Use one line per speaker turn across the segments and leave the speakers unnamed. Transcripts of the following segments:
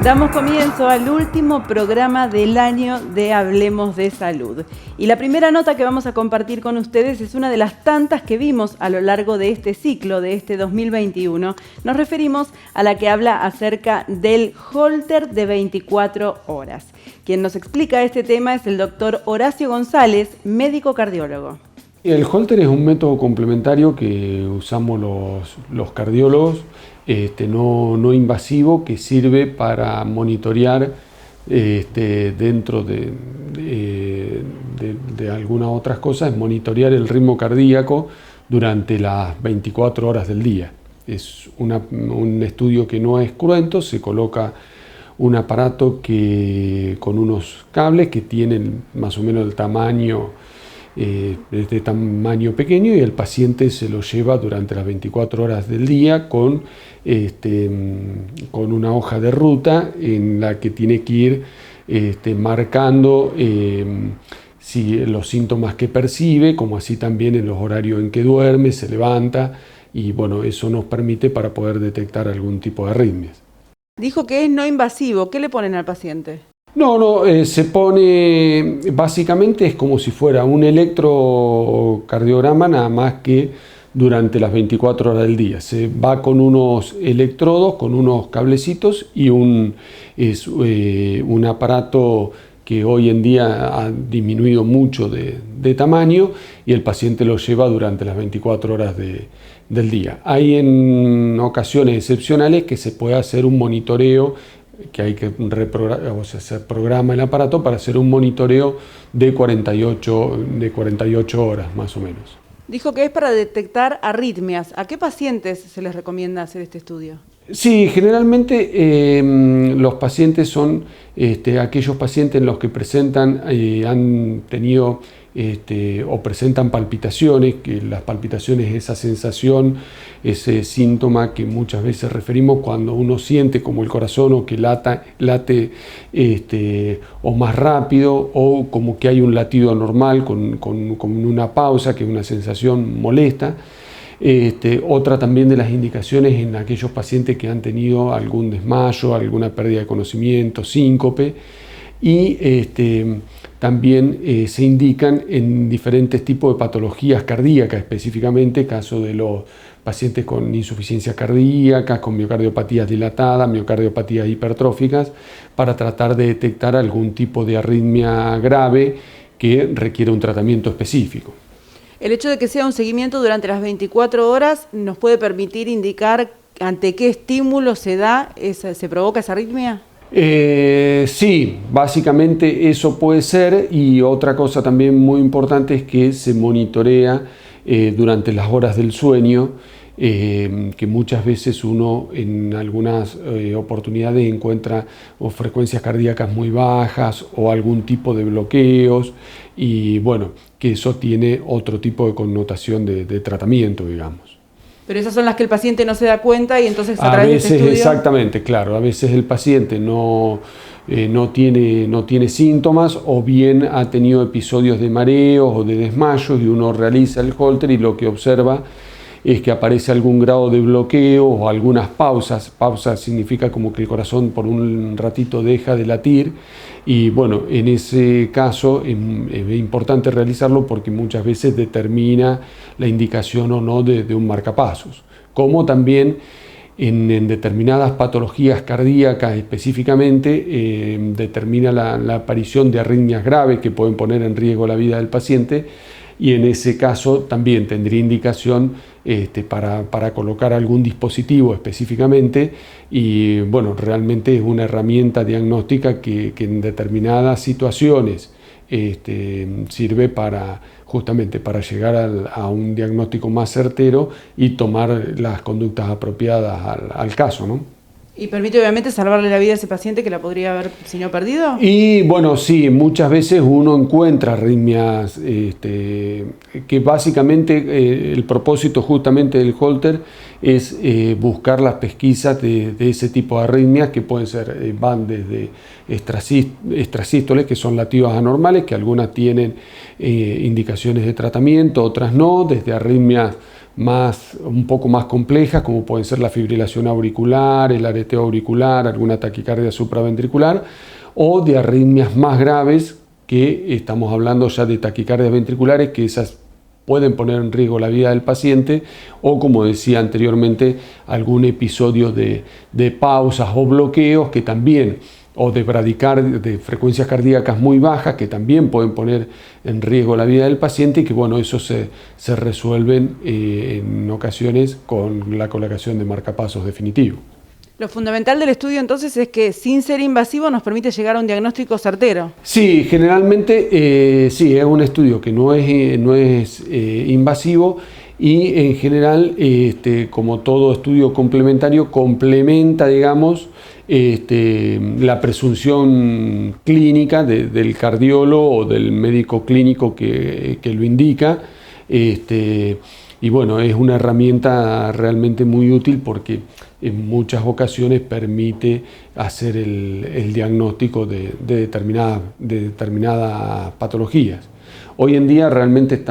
Damos comienzo al último programa del año de Hablemos de Salud. Y la primera nota que vamos a compartir con ustedes es una de las tantas que vimos a lo largo de este ciclo, de este 2021. Nos referimos a la que habla acerca del Holter de 24 horas. Quien nos explica este tema es el doctor Horacio González, médico cardiólogo.
El Holter es un método complementario que usamos los cardiólogos, no invasivo, que sirve para monitorear dentro de algunas otras cosas, monitorear el ritmo cardíaco durante las 24 horas del día. Es un estudio que no es cruento, se coloca un aparato con unos cables que tienen más o menos el tamaño de tamaño pequeño, y el paciente se lo lleva durante las 24 horas del día con una hoja de ruta en la que tiene que ir marcando los síntomas que percibe, como así también en los horarios en que duerme, se levanta, y bueno, eso nos permite para poder detectar algún tipo de arritmias.
Dijo que es no invasivo. ¿Qué le ponen al paciente?
No, se pone, básicamente es como si fuera un electrocardiograma, nada más que durante las 24 horas del día. Se va con unos electrodos, con unos cablecitos y un aparato que hoy en día ha disminuido mucho de tamaño, y el paciente lo lleva durante las 24 horas del día. Hay en ocasiones excepcionales que se puede hacer un monitoreo, que hay que se programa el aparato para hacer un monitoreo de 48 horas más o menos.
Dijo que es para detectar arritmias. ¿A qué pacientes se les recomienda hacer este estudio?
Sí, generalmente los pacientes son aquellos pacientes en los que han tenido o presentan palpitaciones, que las palpitaciones es esa sensación, ese síntoma que muchas veces referimos cuando uno siente como el corazón o que late o más rápido, o como que hay un latido anormal con una pausa, que es una sensación molesta. Otra también de las indicaciones en aquellos pacientes que han tenido algún desmayo, alguna pérdida de conocimiento, síncope, y también se indican en diferentes tipos de patologías cardíacas, específicamente caso de los pacientes con insuficiencia cardíaca, con miocardiopatías dilatadas, miocardiopatías hipertróficas, para tratar de detectar algún tipo de arritmia grave que requiere un tratamiento específico.
El hecho de que sea un seguimiento durante las 24 horas nos puede permitir indicar ante qué estímulo se provoca esa arritmia.
Sí, básicamente eso puede ser, y otra cosa también muy importante es que se monitorea durante las horas del sueño, que muchas veces uno en algunas oportunidades encuentra frecuencias cardíacas muy bajas o algún tipo de bloqueos, y bueno, que eso tiene otro tipo de connotación de tratamiento, digamos.
Pero esas son las que el paciente no se da cuenta, y entonces a través de este estudio...
Exactamente, claro. A veces el paciente no tiene síntomas, o bien ha tenido episodios de mareos o de desmayos, y uno realiza el Holter y lo que observa es que aparece algún grado de bloqueo o algunas pausas. Pausa significa como que el corazón por un ratito deja de latir, y bueno, en ese caso es importante realizarlo porque muchas veces determina la indicación o no de un marcapasos. Como también en determinadas patologías cardíacas específicamente determina la aparición de arritmias graves que pueden poner en riesgo la vida del paciente, y en ese caso también tendría indicación para colocar algún dispositivo específicamente, y bueno, realmente es una herramienta diagnóstica que en determinadas situaciones sirve justamente para llegar a un diagnóstico más certero y tomar las conductas apropiadas al caso, ¿no?
¿Y permite obviamente salvarle la vida a ese paciente que la podría haber, si no, perdido?
Y bueno, sí, muchas veces uno encuentra arritmias que básicamente el propósito justamente del Holter es buscar las pesquisas de ese tipo de arritmias que pueden ser, van desde extrasístoles, que son latidos anormales, que algunas tienen indicaciones de tratamiento, otras no, desde arritmias un poco más complejas, como pueden ser la fibrilación auricular, el areteo auricular, alguna taquicardia supraventricular, o de arritmias más graves, que estamos hablando ya de taquicardias ventriculares, que esas pueden poner en riesgo la vida del paciente, o como decía anteriormente, algún episodio de pausas o bloqueos que también, o de frecuencias cardíacas muy bajas, que también pueden poner en riesgo la vida del paciente, y que bueno, eso se resuelven en ocasiones con la colocación de marcapasos definitivos.
Lo fundamental del estudio entonces es que sin ser invasivo nos permite llegar a un diagnóstico certero.
Sí, generalmente sí, es un estudio que no es invasivo, y en general, como todo estudio complementario, complementa, digamos, la presunción clínica del cardiólogo o del médico clínico que lo indica. Y bueno, es una herramienta realmente muy útil porque en muchas ocasiones permite hacer el diagnóstico de determinadas patologías. Hoy en día realmente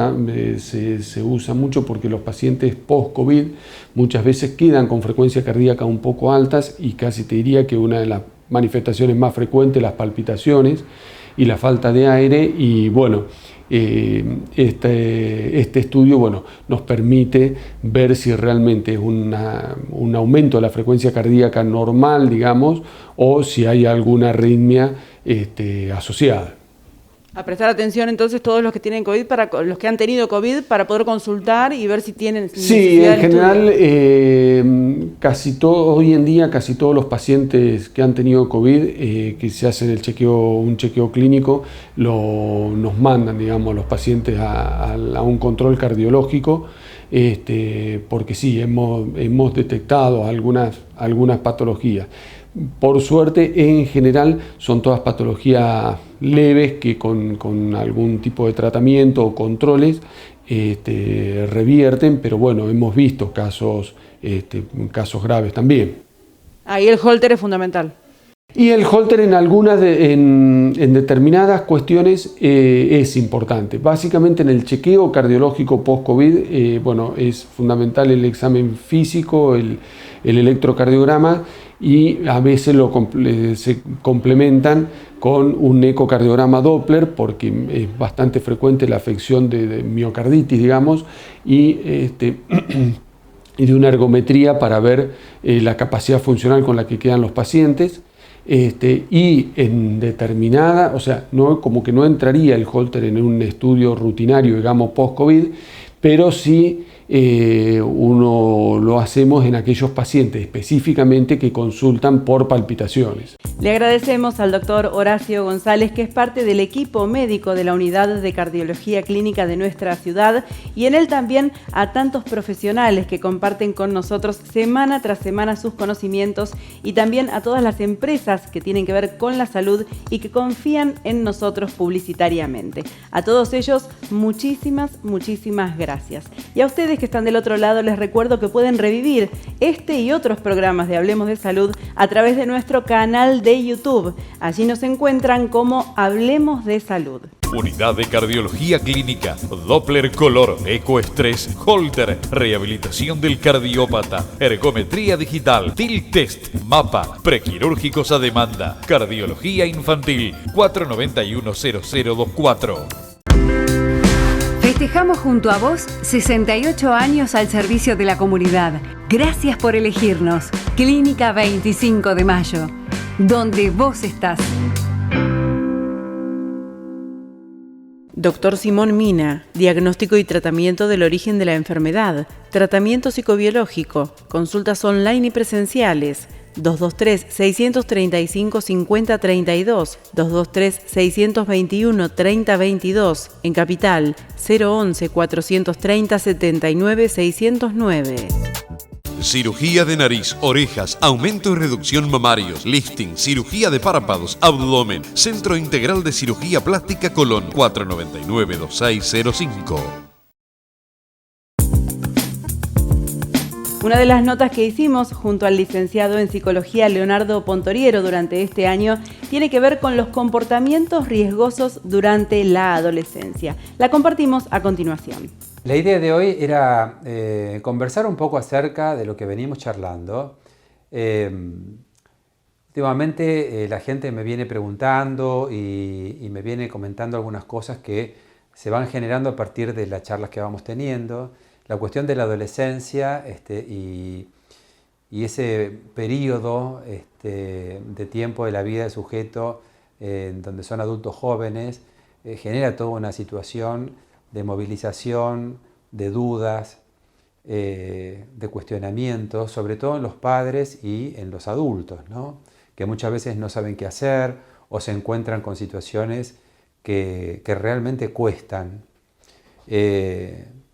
se usa mucho porque los pacientes post-COVID muchas veces quedan con frecuencia cardíaca un poco altas, y casi te diría que una de las manifestaciones más frecuentes, las palpitaciones y la falta de aire. Y bueno, este estudio, bueno, nos permite ver si realmente es un aumento de la frecuencia cardíaca normal, digamos, o si hay alguna arritmia asociada.
A prestar atención entonces todos los que tienen COVID, los que han tenido COVID, para poder consultar y ver si tienen
Sí, en general, hoy en día casi todos los pacientes que han tenido COVID, que se hacen un chequeo clínico, nos mandan, digamos, los pacientes a un control cardiológico, porque sí, hemos detectado algunas patologías. Por suerte, en general, son todas patologías leves que con algún tipo de tratamiento o controles revierten, pero bueno, hemos visto casos graves también.
Ahí el Holter es fundamental.
Y el Holter en determinadas cuestiones es importante. Básicamente en el chequeo cardiológico post-COVID, bueno, es fundamental el examen físico, el electrocardiograma, y a veces se complementan con un ecocardiograma Doppler, porque es bastante frecuente la afección de miocarditis, digamos, y y de una ergometría para ver la capacidad funcional con la que quedan los pacientes. Y en determinada, o sea, como que no entraría el Holter en un estudio rutinario, digamos, post-COVID, pero sí uno lo hacemos en aquellos pacientes específicamente que consultan por palpitaciones.
Le agradecemos al doctor Horacio González, que es parte del equipo médico de la Unidad de Cardiología Clínica de nuestra ciudad, y en él también a tantos profesionales que comparten con nosotros semana tras semana sus conocimientos, y también a todas las empresas que tienen que ver con la salud y que confían en nosotros publicitariamente. A todos ellos, muchísimas gracias. Y a ustedes que están del otro lado, les recuerdo que pueden revivir este y otros programas de Hablemos de Salud a través de nuestro canal de YouTube. Allí nos encuentran como Hablemos de Salud.
Unidad de Cardiología Clínica, Doppler Color, Ecoestrés, Holter, Rehabilitación del Cardiópata, Ergometría Digital, TIL Test, Mapa, Prequirúrgicos a Demanda, Cardiología Infantil, 491-0024.
Festejamos junto a vos 68 años al servicio de la comunidad. Gracias por elegirnos. Clínica 25 de Mayo, donde vos estás.
Doctor Simón Mina, diagnóstico y tratamiento del origen de la enfermedad, tratamiento psicobiológico, consultas online y presenciales. 223-635-5032, 223-621-3022, en Capital, 011-430-79-609.
Cirugía de nariz, orejas, aumento y reducción mamarios, lifting, cirugía de párpados, abdomen, Centro Integral de Cirugía Plástica Colón, 499-2605.
Una de las notas que hicimos junto al licenciado en Psicología Leonardo Pontoriero durante este año tiene que ver con los comportamientos riesgosos durante la adolescencia. La compartimos a continuación.
La idea de hoy era conversar un poco acerca de lo que venimos charlando. Últimamente la gente me viene preguntando y me viene comentando algunas cosas que se van generando a partir de las charlas que vamos teniendo. La cuestión de la adolescencia y ese periodo de tiempo de la vida del sujeto donde son adultos jóvenes genera toda una situación de movilización, de dudas, de cuestionamientos, sobre todo en los padres y en los adultos, ¿no? Que muchas veces no saben qué hacer o se encuentran con situaciones que realmente cuestan.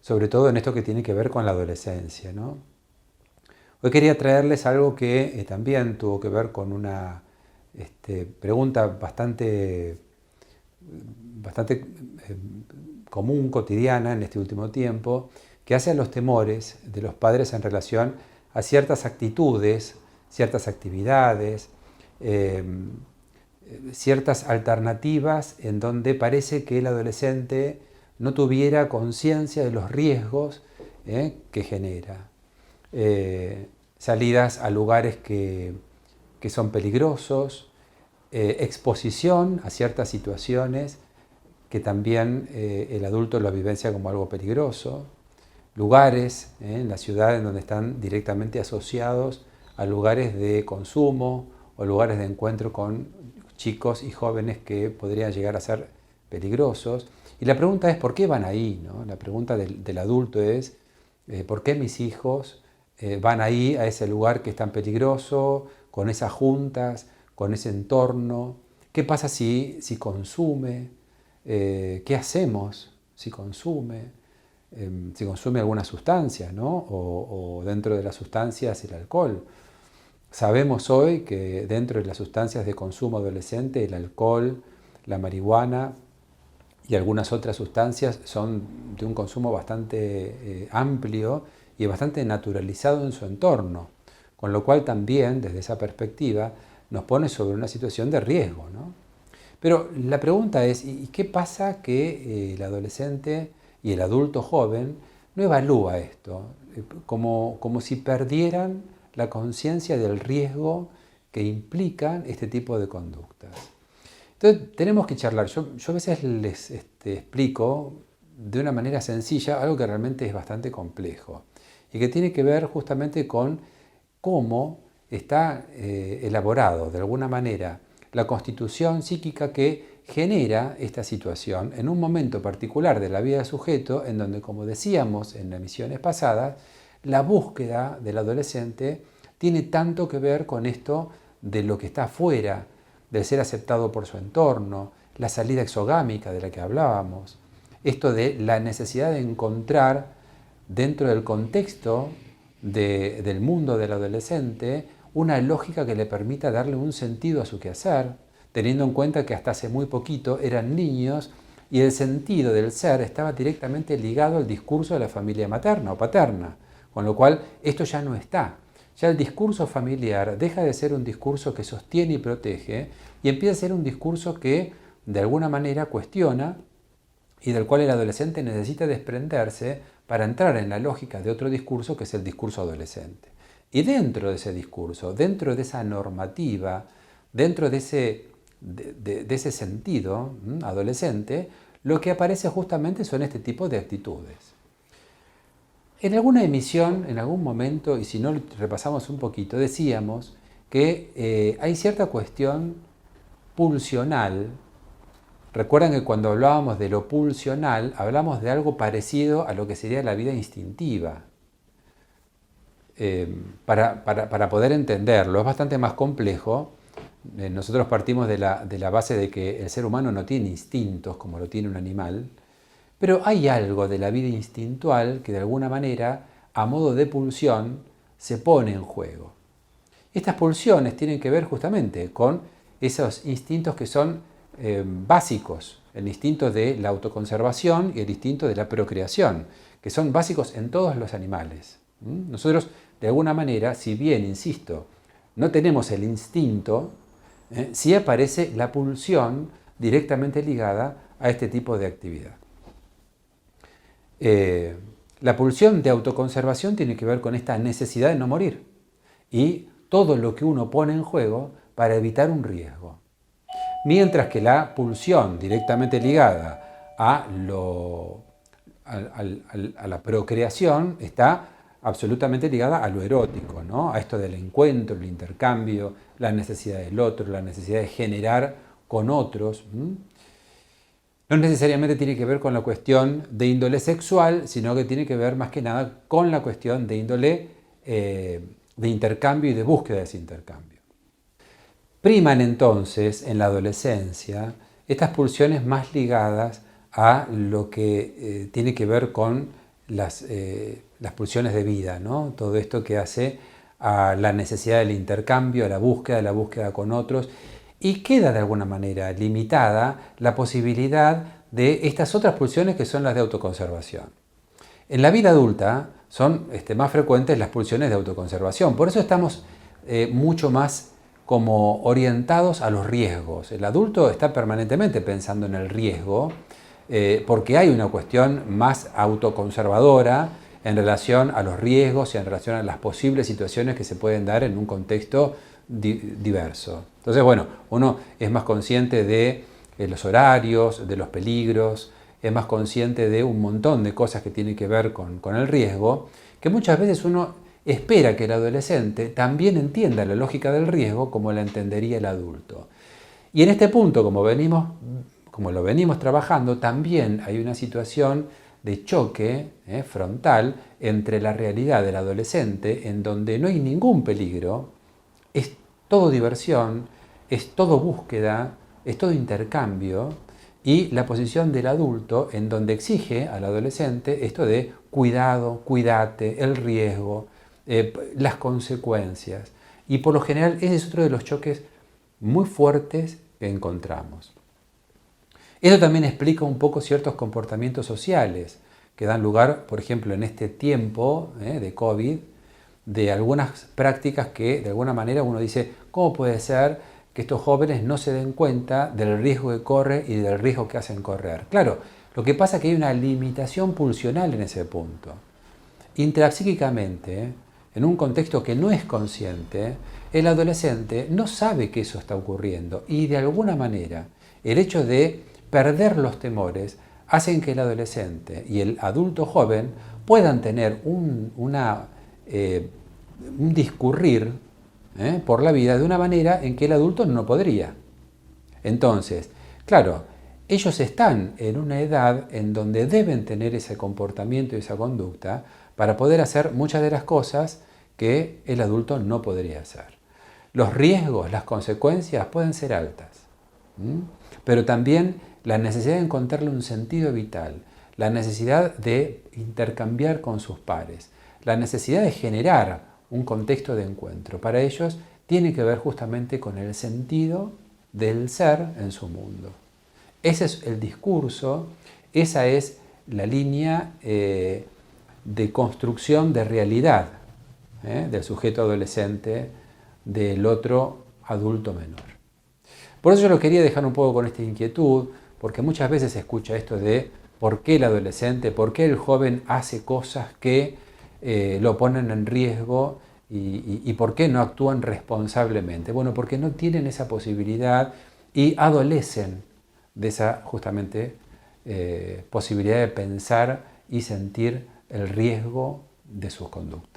Sobre todo en esto que tiene que ver con la adolescencia, ¿no? Hoy quería traerles algo que también tuvo que ver con una pregunta bastante común, cotidiana en este último tiempo, que hace a los temores de los padres en relación a ciertas actitudes, ciertas actividades, ciertas alternativas en donde parece que el adolescente no tuviera conciencia de los riesgos que genera. Salidas a lugares que son peligrosos, exposición a ciertas situaciones que también el adulto lo vivencia como algo peligroso, lugares en la ciudad en donde están directamente asociados a lugares de consumo o lugares de encuentro con chicos y jóvenes que podrían llegar a ser peligrosos. Y la pregunta es, ¿por qué van ahí, ¿no? La pregunta del adulto es, ¿por qué mis hijos van ahí a ese lugar que es tan peligroso, con esas juntas, con ese entorno? ¿Qué pasa si consume? ¿Qué hacemos si consume? Si consume alguna sustancia, ¿no? O dentro de las sustancias el alcohol. Sabemos hoy que dentro de las sustancias de consumo adolescente, el alcohol, la marihuana y algunas otras sustancias son de un consumo bastante amplio y bastante naturalizado en su entorno, con lo cual también, desde esa perspectiva, nos pone sobre una situación de riesgo, ¿no? Pero la pregunta es, ¿y qué pasa que el adolescente y el adulto joven no evalúa esto? Como si perdieran la conciencia del riesgo que implican este tipo de conductas. Entonces tenemos que charlar. Yo a veces les explico de una manera sencilla algo que realmente es bastante complejo y que tiene que ver justamente con cómo está elaborado de alguna manera la constitución psíquica que genera esta situación en un momento particular de la vida del sujeto en donde, como decíamos en emisiones pasadas, la búsqueda del adolescente tiene tanto que ver con esto de lo que está afuera, del ser aceptado por su entorno, la salida exogámica de la que hablábamos, esto de la necesidad de encontrar dentro del contexto del mundo del adolescente una lógica que le permita darle un sentido a su quehacer, teniendo en cuenta que hasta hace muy poquito eran niños y el sentido del ser estaba directamente ligado al discurso de la familia materna o paterna, con lo cual esto ya no está. Ya el discurso familiar deja de ser un discurso que sostiene y protege y empieza a ser un discurso que de alguna manera cuestiona y del cual el adolescente necesita desprenderse para entrar en la lógica de otro discurso que es el discurso adolescente. Y dentro de ese discurso, dentro de esa normativa, dentro de ese sentido adolescente, lo que aparece justamente son este tipo de actitudes. En alguna emisión, en algún momento, y si no repasamos un poquito, decíamos que hay cierta cuestión pulsional. Recuerdan que cuando hablábamos de lo pulsional, hablamos de algo parecido a lo que sería la vida instintiva. Para poder entenderlo, es bastante más complejo. Nosotros partimos de la base de que el ser humano no tiene instintos como lo tiene un animal, pero hay algo de la vida instintual que de alguna manera, a modo de pulsión, se pone en juego. Estas pulsiones tienen que ver justamente con esos instintos que son básicos, el instinto de la autoconservación y el instinto de la procreación, que son básicos en todos los animales. Nosotros de alguna manera, si bien, insisto, no tenemos el instinto, sí aparece la pulsión directamente ligada a este tipo de actividad. La pulsión de autoconservación tiene que ver con esta necesidad de no morir y todo lo que uno pone en juego para evitar un riesgo. Mientras que la pulsión directamente ligada a la procreación está absolutamente ligada a lo erótico, ¿no? A esto del encuentro, el intercambio, la necesidad del otro, la necesidad de generar con otros. No necesariamente tiene que ver con la cuestión de índole sexual, sino que tiene que ver más que nada con la cuestión de índole de intercambio y de búsqueda de ese intercambio. Priman entonces en la adolescencia estas pulsiones más ligadas a lo que tiene que ver con las pulsiones de vida, ¿no? Todo esto que hace a la necesidad del intercambio, a la búsqueda con otros, y queda de alguna manera limitada la posibilidad de estas otras pulsiones que son las de autoconservación. En la vida adulta son más frecuentes las pulsiones de autoconservación, por eso estamos mucho más como orientados a los riesgos. El adulto está permanentemente pensando en el riesgo, porque hay una cuestión más autoconservadora en relación a los riesgos y en relación a las posibles situaciones que se pueden dar en un contexto diverso. Entonces, bueno, uno es más consciente de los horarios, de los peligros, es más consciente de un montón de cosas que tienen que ver con el riesgo, que muchas veces uno espera que el adolescente también entienda la lógica del riesgo como la entendería el adulto. Y en este punto, como lo venimos trabajando, también hay una situación de choque frontal entre la realidad del adolescente, en donde no hay ningún peligro, es todo diversión, es todo búsqueda, es todo intercambio, y la posición del adulto, en donde exige al adolescente esto de cuidado, cuídate, el riesgo, las consecuencias. Y por lo general ese es otro de los choques muy fuertes que encontramos. Esto también explica un poco ciertos comportamientos sociales que dan lugar, por ejemplo, en este tiempo de COVID, de algunas prácticas que de alguna manera uno dice, ¿cómo puede ser que estos jóvenes no se den cuenta del riesgo que corre y del riesgo que hacen correr? Claro, lo que pasa es que hay una limitación pulsional en ese punto. Intrapsíquicamente, en un contexto que no es consciente, el adolescente no sabe que eso está ocurriendo y de alguna manera el hecho de perder los temores hacen que el adolescente y el adulto joven puedan tener un discurrir por la vida de una manera en que el adulto no podría. Entonces, claro, ellos están en una edad en donde deben tener ese comportamiento y esa conducta para poder hacer muchas de las cosas que el adulto no podría hacer. Los riesgos, las consecuencias pueden ser altas, pero también la necesidad de encontrarle un sentido vital, la necesidad de intercambiar con sus pares, la necesidad de generar un contexto de encuentro. Para ellos tiene que ver justamente con el sentido del ser en su mundo. Ese es el discurso, esa es la línea de construcción de realidad del sujeto adolescente, del otro adulto menor. Por eso yo lo quería dejar un poco con esta inquietud, porque muchas veces se escucha esto de por qué el adolescente, por qué el joven hace cosas que lo ponen en riesgo y por qué no actúan responsablemente. Bueno, porque no tienen esa posibilidad y adolecen de esa justamente posibilidad de pensar y sentir el riesgo de sus conductas.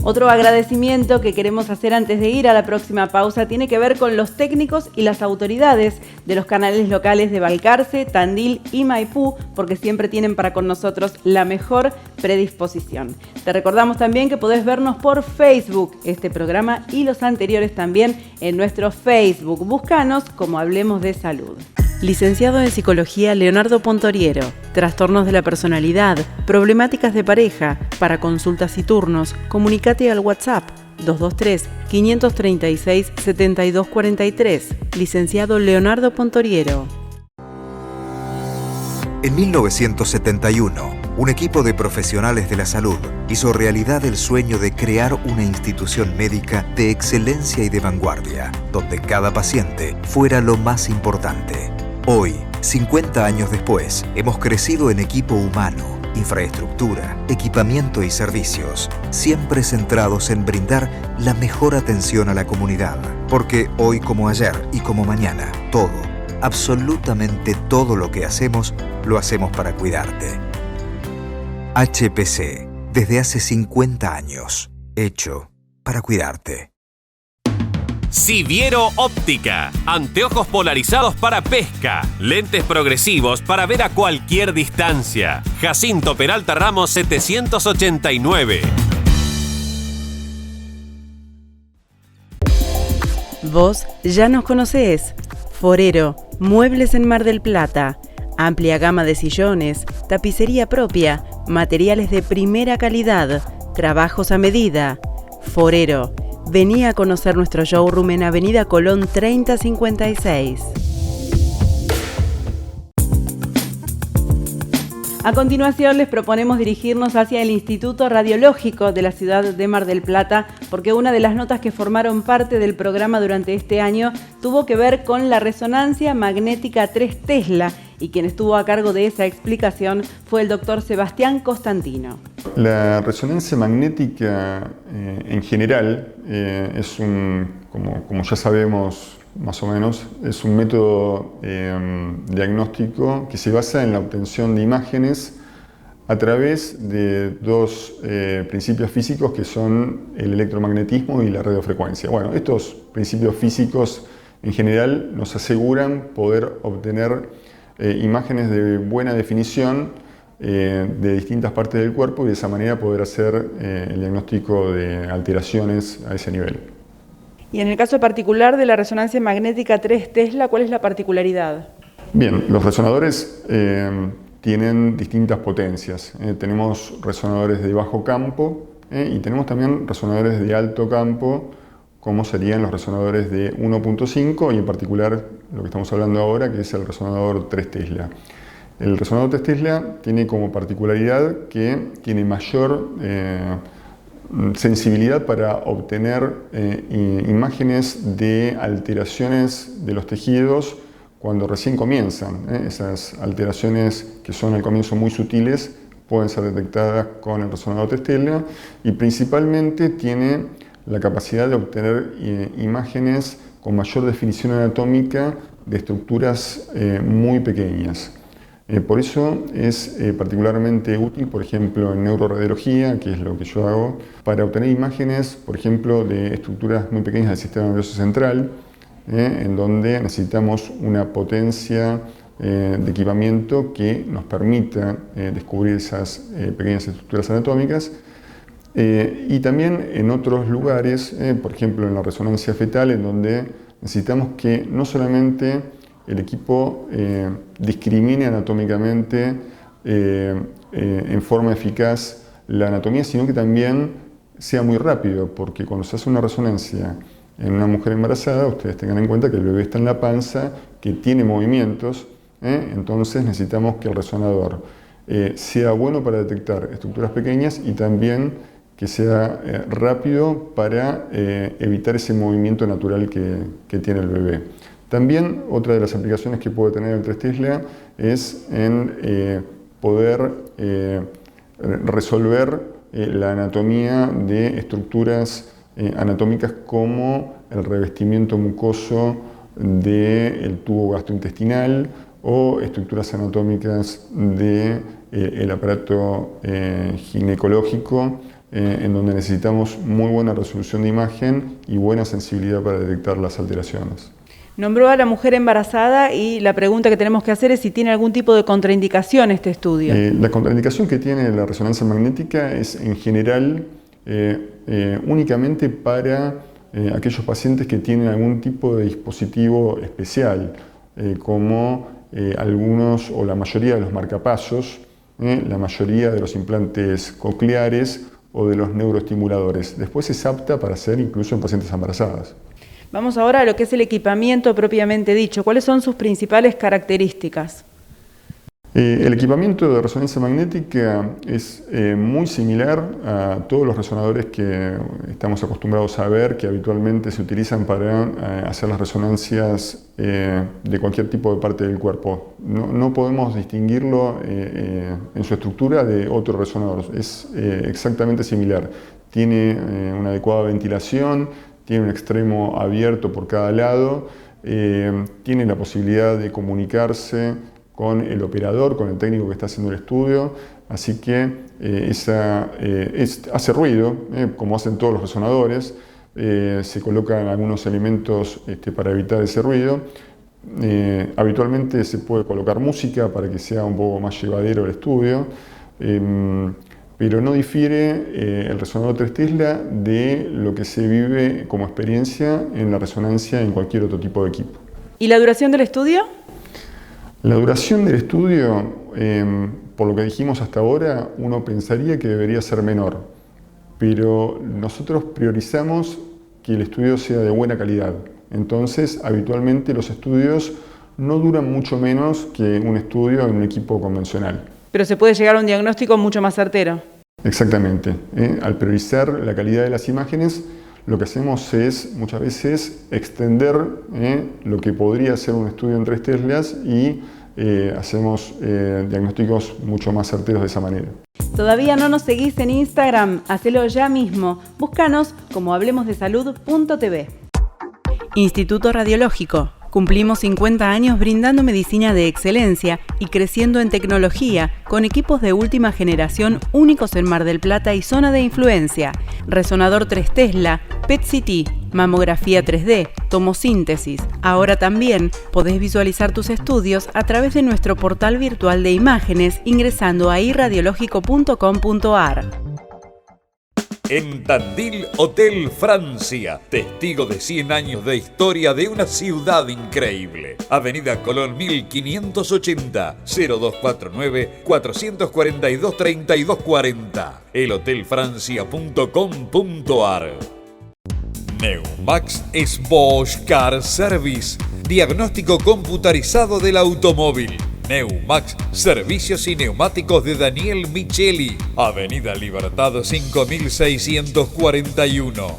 Otro agradecimiento que queremos hacer antes de ir a la próxima pausa tiene que ver con los técnicos y las autoridades de los canales locales de Balcarce, Tandil y Maipú, porque siempre tienen para con nosotros la mejor predisposición. Te recordamos también que podés vernos por Facebook, este programa y los anteriores también en nuestro Facebook. Búscanos como Hablemos de Salud. Licenciado en Psicología Leonardo Pontoriero. Trastornos de la personalidad, problemáticas de pareja. Para consultas y turnos, comunícate al WhatsApp 223-536-7243. Licenciado Leonardo Pontoriero.
En 1971, un equipo de profesionales de la salud hizo realidad el sueño de crear una institución médica de excelencia y de vanguardia, donde cada paciente fuera lo más importante. Hoy, 50 años después, hemos crecido en equipo humano, infraestructura, equipamiento y servicios, siempre centrados en brindar la mejor atención a la comunidad. Porque hoy como ayer y como mañana, todo, absolutamente todo lo que hacemos, lo hacemos para cuidarte. HPC, desde hace 50 años, hecho para cuidarte.
Siviero Óptica, anteojos polarizados para pesca, lentes progresivos para ver a cualquier distancia. Jacinto Peralta Ramos 789.
Vos ya nos conocés. Forero, muebles en Mar del Plata, amplia gama de sillones, tapicería propia, materiales de primera calidad, trabajos a medida. Forero, vení a conocer nuestro showroom en Avenida Colón 3056. A continuación les proponemos dirigirnos hacia el Instituto Radiológico de la ciudad de Mar del Plata, porque una de las notas que formaron parte del programa durante este año tuvo que ver con la resonancia magnética 3 Tesla, y quien estuvo a cargo de esa explicación fue el doctor Sebastián Costantino.
La resonancia magnética en general es como ya sabemos más o menos, es un método diagnóstico que se basa en la obtención de imágenes a través de dos principios físicos que son el electromagnetismo y la radiofrecuencia. Bueno, estos principios físicos en general nos aseguran poder obtener imágenes de buena definición de distintas partes del cuerpo y de esa manera poder hacer el diagnóstico de alteraciones a ese nivel.
Y en el caso particular de la resonancia magnética 3 Tesla, ¿cuál es la particularidad?
Bien, los resonadores tienen distintas potencias. Tenemos resonadores de bajo campo y tenemos también resonadores de alto campo, como serían los resonadores de 1.5 y en particular lo que estamos hablando ahora, que es el resonador 3 Tesla. El resonador 3 Tesla tiene como particularidad que tiene mayor sensibilidad para obtener imágenes de alteraciones de los tejidos cuando recién comienzan. Esas alteraciones que son al comienzo muy sutiles pueden ser detectadas con el resonador 3 Tesla y principalmente tiene la capacidad de obtener imágenes con mayor definición anatómica de estructuras muy pequeñas. Por eso es particularmente útil, por ejemplo, en neuroradiología, que es lo que yo hago, para obtener imágenes, por ejemplo, de estructuras muy pequeñas del sistema nervioso central, en donde necesitamos una potencia de equipamiento que nos permita descubrir esas pequeñas estructuras anatómicas. Y también en otros lugares, por ejemplo, en la resonancia fetal, en donde necesitamos que no solamente el equipo discrimine anatómicamente en forma eficaz la anatomía, sino que también sea muy rápido, porque cuando se hace una resonancia en una mujer embarazada, ustedes tengan en cuenta que el bebé está en la panza, que tiene movimientos, entonces necesitamos que el resonador sea bueno para detectar estructuras pequeñas y también que sea rápido para evitar ese movimiento natural que tiene el bebé. También otra de las aplicaciones que puede tener el 3 Tesla es en poder resolver la anatomía de estructuras anatómicas como el revestimiento mucoso del tubo gastrointestinal o estructuras anatómicas del aparato ginecológico, en donde necesitamos muy buena resolución de imagen y buena sensibilidad para detectar las alteraciones.
Nombró a la mujer embarazada y la pregunta que tenemos que hacer es si tiene algún tipo de contraindicación este estudio.
La contraindicación que tiene la resonancia magnética es en general únicamente para aquellos pacientes que tienen algún tipo de dispositivo especial, como algunos o la mayoría de los marcapasos, la mayoría de los implantes cocleares o de los neuroestimuladores. Después es apta para hacer incluso en pacientes embarazadas.
Vamos ahora a lo que es el equipamiento propiamente dicho. ¿Cuáles son sus principales características?
El equipamiento de resonancia magnética es muy similar a todos los resonadores que estamos acostumbrados a ver, que habitualmente se utilizan para hacer las resonancias de cualquier tipo de parte del cuerpo. No podemos distinguirlo en su estructura de otro resonador, es exactamente similar. Tiene una adecuada ventilación, tiene un extremo abierto por cada lado, tiene la posibilidad de comunicarse con el operador, con el técnico que está haciendo el estudio, así que hace ruido, como hacen todos los resonadores, se colocan algunos elementos para evitar ese ruido. Habitualmente se puede colocar música para que sea un poco más llevadero el estudio, pero no difiere el resonador 3 Tesla de lo que se vive como experiencia en la resonancia en cualquier otro tipo de equipo.
¿Y la duración del estudio?
La duración del estudio, por lo que dijimos hasta ahora, uno pensaría que debería ser menor, pero nosotros priorizamos que el estudio sea de buena calidad. Entonces, habitualmente los estudios no duran mucho menos que un estudio en un equipo convencional.
Pero se puede llegar a un diagnóstico mucho más certero.
Exactamente. Al priorizar la calidad de las imágenes, lo que hacemos es muchas veces extender lo que podría ser un estudio en 3 Teslas y hacemos diagnósticos mucho más certeros de esa manera.
¿Todavía no nos seguís en Instagram? Hacelo ya mismo. Búscanos como hablemosdesalud.tv. Instituto Radiológico. Cumplimos 50 años brindando medicina de excelencia y creciendo en tecnología, con equipos de última generación únicos en Mar del Plata y zona de influencia. Resonador 3 Tesla, PET-CT, mamografía 3D, tomosíntesis. Ahora también podés visualizar tus estudios a través de nuestro portal virtual de imágenes ingresando a irradiológico.com.ar.
En Tandil, Hotel Francia, testigo de 100 años de historia de una ciudad increíble. Avenida Colón 1580, 0249-442-3240, elhotelfrancia.com.ar. Neumax es Bosch Car Service, diagnóstico computarizado del automóvil. Neumax, servicios y neumáticos de Daniel Micheli, Avenida Libertad 5641.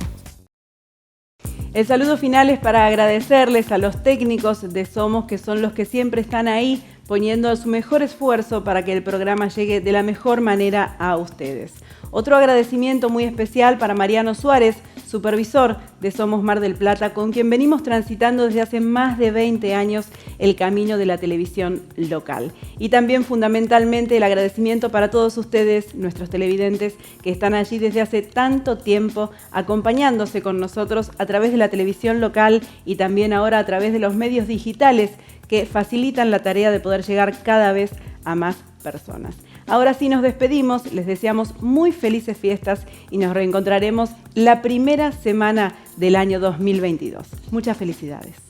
El saludo final es para agradecerles a los técnicos de Somos, que son los que siempre están ahí poniendo su mejor esfuerzo para que el programa llegue de la mejor manera a ustedes. Otro agradecimiento muy especial para Mariano Suárez, supervisor de Somos Mar del Plata, con quien venimos transitando desde hace más de 20 años el camino de la televisión local. Y también fundamentalmente el agradecimiento para todos ustedes, nuestros televidentes, que están allí desde hace tanto tiempo acompañándose con nosotros a través de la televisión local y también ahora a través de los medios digitales que facilitan la tarea de poder llegar cada vez a más personas. Ahora sí nos despedimos, les deseamos muy felices fiestas y nos reencontraremos la primera semana del año 2022. Muchas felicidades.